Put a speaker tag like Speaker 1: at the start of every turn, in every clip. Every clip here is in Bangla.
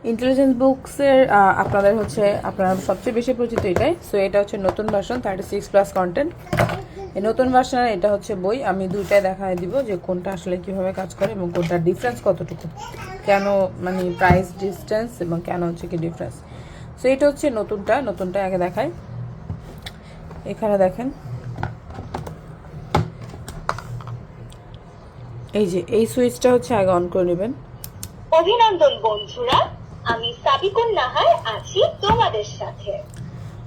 Speaker 1: ইন্টেলিজেন্স বুকসের আপনাদের হচ্ছে আপনারা সবচেয়ে বেশি পরিচিত এটাই। সো এটা হচ্ছে নতুন ভার্সন 36+ কন্টেন্ট। এই নতুন ভার্সনের এটা হচ্ছে বই। আমি দুইটাই দেখায় দিব যে কোনটা আসলে কিভাবে কাজ করে এবং কোনটার ডিফারেন্স কতটুকু, কেন মানে প্রাইস ডিস্টেন্স এবং কেন হচ্ছে কি ডিফারেন্স। সো এটা হচ্ছে নতুনটা আগে দেখায়। এখানে দেখেন এই যে এই সুইচটা হচ্ছে আগে অন করে নেবেন।
Speaker 2: অভিনন্দন বন্ধুরা, আমি সাবিকুন নাহার আছি তোমাদের সাথে।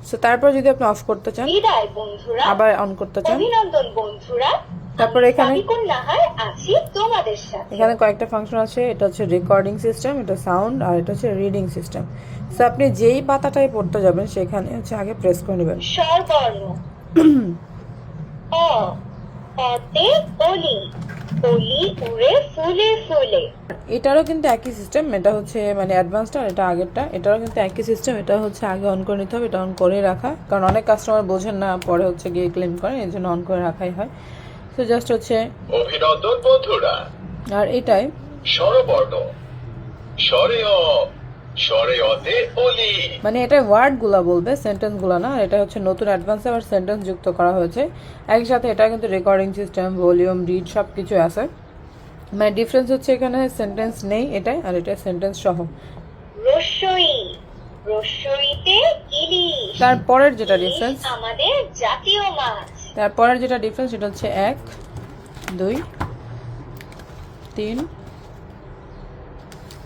Speaker 1: সো তারপর যদি আপনি অফ করতে চান,
Speaker 2: বিদায় বন্ধুরা,
Speaker 1: আবার অন করতে চান,
Speaker 2: অভিনন্দন বন্ধুরা,
Speaker 1: তারপর এখানে
Speaker 2: সাবিকুন নাহার আছি তোমাদের সাথে।
Speaker 1: এখানে কয়েকটা ফাংশন আছে। এটা হচ্ছে রেকর্ডিং সিস্টেম, এটা সাউন্ড, আর এটা হচ্ছে রিডিং সিস্টেম। সো আপনি যেই পাতাটাই পড়তে যাবেন সেখানে হচ্ছে আগে প্রেস করে নেবেন।
Speaker 2: স্বরবর্ণ অ, অতে অলি, অলি উড়ে ফুলে ফুলে।
Speaker 1: এটারও কিন্তু একই সিস্টেম। এটা হচ্ছে মানে অ্যাডভান্সটা, আর এটা আগেরটা। এটারও কিন্তু একই সিস্টেম। এটা হচ্ছে আগে অন করে নিতে হবে, এটা অন করে রাখা, কারণ অনেক কাস্টমার বোঝেন না, পরে হচ্ছে গিয়ে ক্লেম করেন, এই জন্য অন করে রাখাই হয়। তো জাস্ট হচ্ছে
Speaker 3: অভিনন্দন বন্ধুরা।
Speaker 1: আর এটাই
Speaker 3: স্বরবর্ণ স্বরে অ, স্বরে অতে অলি।
Speaker 1: মানে এটা ওয়ার্ডগুলো বলবে, সেন্টেন্সগুলো না। আর এটা হচ্ছে নতুন অ্যাডভান্সে আবার সেন্টেন্স যুক্ত করা হয়েছে একই সাথে। এটা কিন্তু রেকর্ডিং সিস্টেম, ভলিউম, রিড সব কিছু আছে। মানে ডিফারেন্স হচ্ছে এখানে সেন্টেন্স নেই এটাই, আর এটা সেন্টেন্স সহ।
Speaker 2: রস্যই, রস্যইতে ইলিশ।
Speaker 1: তারপরের যেটা
Speaker 2: ইলিশ
Speaker 1: ডিফারেন্স,
Speaker 2: আমাদের জাতীয় মাছ।
Speaker 1: তারপরের যেটা ডিফারেন্স সেটা হচ্ছে 1 2 3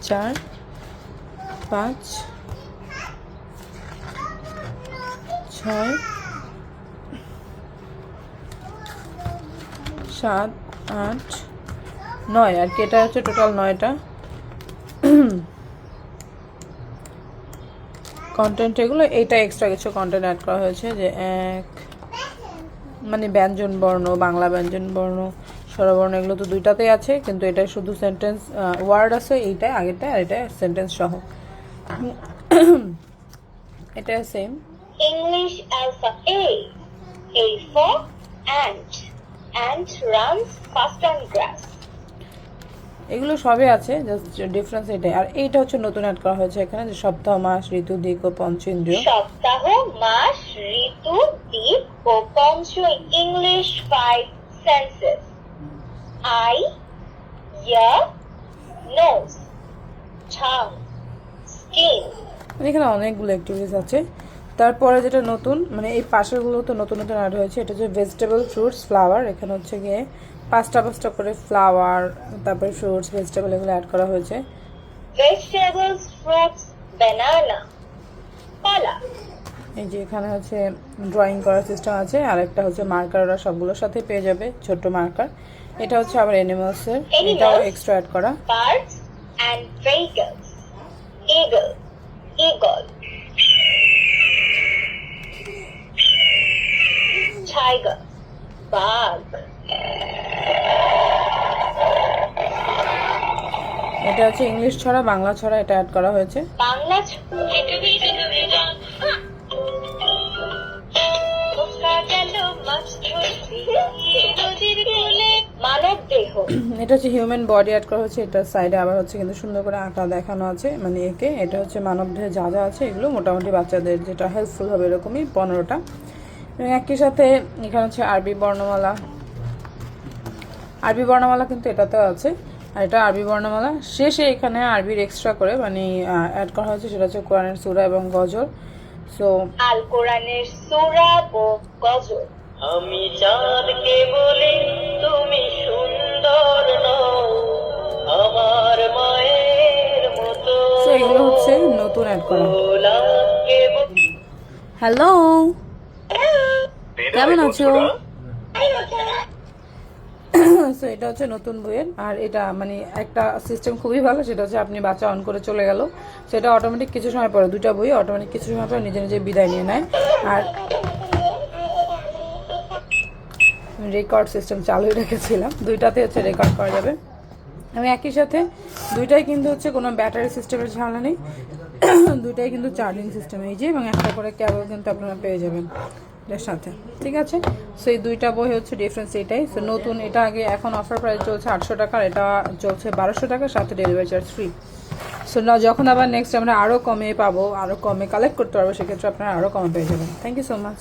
Speaker 1: 4 5 6 7 8 9 আর কি। এটা হচ্ছে টোটাল 9টা কন্টেন্ট। এগুলো এইটা এক্সট্রা কিছু কন্টেন্ট অ্যাড করা হয়েছে, যে এক মানে ব্যঞ্জন বর্ণ, বাংলা ব্যঞ্জন বর্ণ, স্বরবর্ণ, এগুলো তো দুইটাতেই আছে, কিন্তু এটা শুধু সেন্টেন্স ওয়ার্ড আছে এইটাই, আগেরটা, আর এটা সেন্টেন্স সহ। এটা same.
Speaker 2: English alpha A for ant, ant runs fast on grass.
Speaker 1: এগুলো সবই আছে, জাস্ট ডিফারেন্স এটাই। আর এইটা হচ্ছে নতুন অ্যাড করা হয়েছে এখানে, যে সপ্তাহ, মাস, ঋতু, দিক ও পঞ্চেন্দ্রিয়।
Speaker 2: সপ্তাহ, মাস, ঋতু, দিক ও পঞ্চ। English 5 senses: eye, ear, nose, tongue, skin.
Speaker 1: মানে এখানে অনেকগুলো অ্যাক্টিভিটিস আছে। তারপরে যেটা নতুন, মানে এই পাশেরগুলো তো নতুন নতুন অ্যাড হয়েছে। এটা হচ্ছে ভেজিটেবল, ফ্রুটস, ফ্লাওয়ার। এখানে হচ্ছে গিয়ে পাঁচটা করে ফ্লাওয়ার, তারপরে ফ্রুটস, ভেজিটেবল এগুলো অ্যাড করা হয়েছে।
Speaker 2: Vegetables, fruits, banana, কলা।
Speaker 1: এই যে এখানে হচ্ছে ড্রয়িং করার সিস্টেম আছে, আর একটা হচ্ছে মার্কার, ওরা সবগুলোর সাথে পেয়ে যাবে ছোট্ট মার্কার। এটা হচ্ছে আবার অ্যানিমালসের, এটাও এক্সট্রা অ্যাড করা।
Speaker 2: Birds and vehicles: eagle, eagle, tiger, বাঘ।
Speaker 1: এটা হচ্ছে ইংলিশ ছড়া, বাংলা ছড়া, এটা অ্যাড করা হয়েছে।
Speaker 2: বাংলা মানব দেহ।
Speaker 1: এটা হচ্ছে হিউম্যান বডি অ্যাড করা হচ্ছে। এটা সাইডে আবার হচ্ছে কিন্তু সুন্দর করে আঁকা দেখানো আছে, মানে একে। এটা হচ্ছে মানব দেহে যা যা আছে, এগুলো মোটামুটি বাচ্চাদের যেটা হেল্পফুল হবে এরকমই 15টা। এবং একই সাথে এখানে হচ্ছে আরবি বর্ণমালা কিন্তু এটাতেও আছে। আর এটা আরবি বর্ণমালা শেষে এখানে আরবির এক্সট্রা করে মানে অ্যাড করা হয়েছে, সেটা হচ্ছে কোরআনের সূরা এবং গজল। সো
Speaker 2: আল কোরআনের সূরা ও গজল। আমি চাঁদকে বলি তুমি সুন্দর নও, আমার মায়ের মতো।
Speaker 1: সো এগুলো হচ্ছে নতুন অ্যাড করা। হ্যালো, কেমন আছো? সো এটা হচ্ছে নতুন বইয়ের। আর এটা মানে একটা সিস্টেম খুবই ভালো, সেটা হচ্ছে আপনি বাচ্চা অন করে চলে গেল, সেটা অটোমেটিক কিছু সময় পরে, দুইটা বই অটোমেটিক কিছু সময় পরে নিজে নিজে বিদায় নিয়ে নেয়। আর রেকর্ড সিস্টেম চালু রেখেছিলাম, দুইটাতে হচ্ছে রেকর্ড করা যাবে। আমি একই সাথে দুইটাই কিন্তু হচ্ছে কোনো ব্যাটারি সিস্টেমের ঝামেলা নেই, দুইটাই কিন্তু চার্জিং সিস্টেম। এই যে, এবং একটা করে কেবল কিন্তু আপনারা পেয়ে যাবেন এর সাথে, ঠিক আছে। সো এই দুইটা বই হচ্ছে ডিফারেন্স এটাই। সো নতুন এটা আগে, এখন অফার প্রাইস চলছে 800 টাকা, এটা চলছে 1200 টাকা, সাথে ডেলিভারি চার্জ ফ্রি। সো না, যখন আবার নেক্সট আমরা আরও কমে পাবো, আরও কমে কালেক্ট করতে পারবো, সেক্ষেত্রে আপনারা আরও কমে পেয়ে যাবেন। Thank you so much.